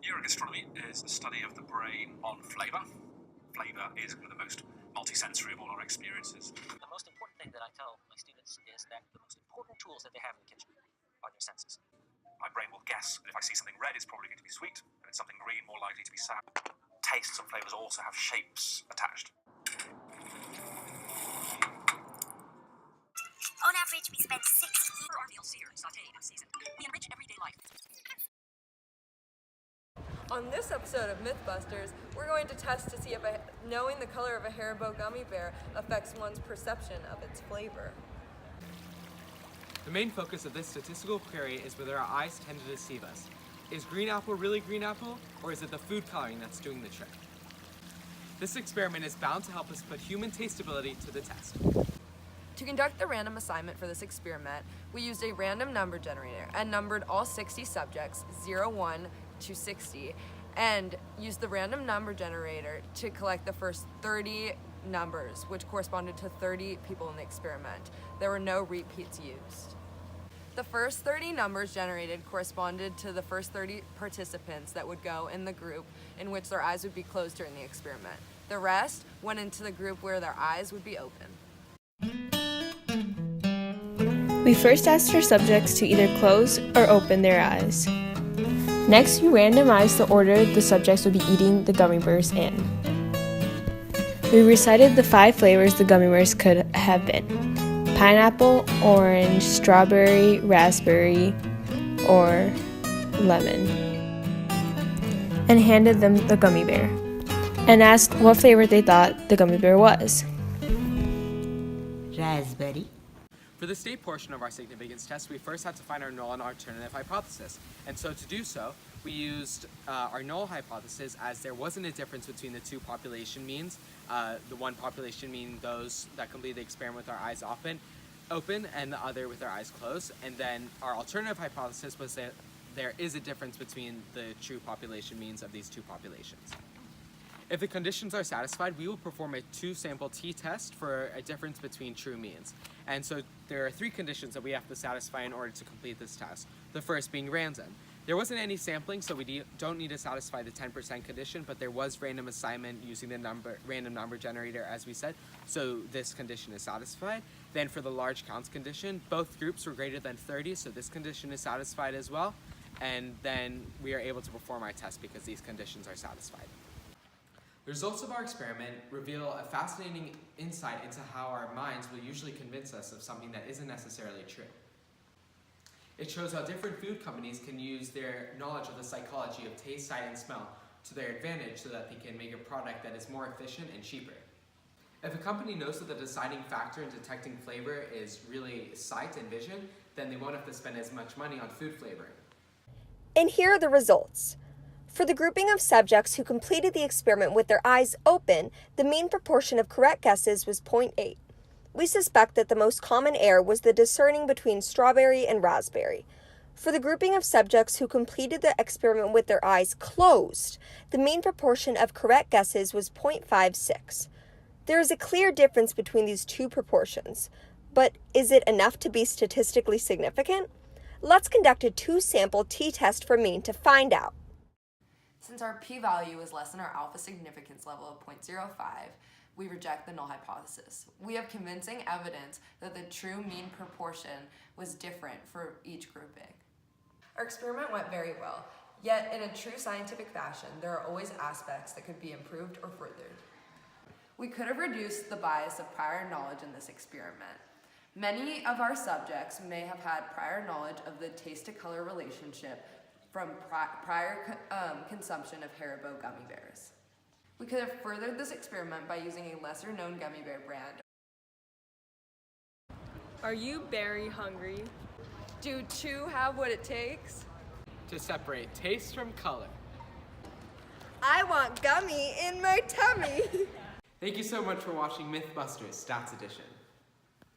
Neurogastronomy is the study of the brain on flavour. Flavour is one of the most multisensory of all our experiences. The most important thing that I tell my students is that the most important tools that they have in the kitchen are their senses. My brain will guess that if I see something red, it's probably going to be sweet, and it's something green, more likely to be sour. Tastes and flavours also have shapes attached. On average, we spend 6 years. Our meals seared, sauteed, and seasoned. We enrich everyday life. On this episode of Mythbusters, we're going to test to see if knowing the color of a Haribo gummy bear affects one's perception of its flavor. The main focus of this statistical query is whether our eyes tend to deceive us. Is green apple really green apple, or is it the food coloring that's doing the trick? This experiment is bound to help us put human tasteability to the test. To conduct the random assignment for this experiment, we used a random number generator and numbered all 60 subjects, 0, 1 to 60, and used the random number generator to collect the first 30 numbers, which corresponded to 30 people in the experiment. There were no repeats used. The first 30 numbers generated corresponded to the first 30 participants that would go in the group in which their eyes would be closed during the experiment. The rest went into the group where their eyes would be open. We first asked our subjects to either close or open their eyes. Next, we randomized the order the subjects would be eating the gummy bears in. We recited the 5 flavors the gummy bears could have been: pineapple, orange, strawberry, raspberry, or lemon, and handed them the gummy bear, and asked what flavor they thought the gummy bear was. Raspberry. For the state portion of our significance test, we first had to find our null and alternative hypothesis. And so to do so, we used our null hypothesis as there wasn't a difference between the two population means. The one population mean those that complete the experiment with our eyes open, and the other with our eyes closed. And then our alternative hypothesis was that there is a difference between the true population means of these two populations. If the conditions are satisfied, we will perform a 2-sample t-test for a difference between true means. And so there are 3 conditions that we have to satisfy in order to complete this test. The first being random. There wasn't any sampling, so we don't need to satisfy the 10% condition, but there was random assignment using the random number generator, as we said, so this condition is satisfied. Then for the large counts condition, both groups were greater than 30, so this condition is satisfied as well. And then we are able to perform our test because these conditions are satisfied. The results of our experiment reveal a fascinating insight into how our minds will usually convince us of something that isn't necessarily true. It shows how different food companies can use their knowledge of the psychology of taste, sight, and smell to their advantage so that they can make a product that is more efficient and cheaper. If a company knows that the deciding factor in detecting flavor is really sight and vision, then they won't have to spend as much money on food flavoring. And here are the results. For the grouping of subjects who completed the experiment with their eyes open, the mean proportion of correct guesses was 0.8. We suspect that the most common error was the discerning between strawberry and raspberry. For the grouping of subjects who completed the experiment with their eyes closed, the mean proportion of correct guesses was 0.56. There is a clear difference between these two proportions, but is it enough to be statistically significant? Let's conduct a 2-sample t-test for mean to find out. Since our p-value is less than our alpha significance level of 0.05, we reject the null hypothesis. We have convincing evidence that the true mean proportion was different for each grouping. Our experiment went very well, yet in a true scientific fashion, there are always aspects that could be improved or furthered. We could have reduced the bias of prior knowledge in this experiment. Many of our subjects may have had prior knowledge of the taste-to-color relationship from prior consumption of Haribo gummy bears. We could have furthered this experiment by using a lesser-known gummy bear brand. Are you berry hungry? Do 2 have what it takes To separate taste from color. I want gummy in my tummy. Thank you so much for watching Mythbusters Stats Edition.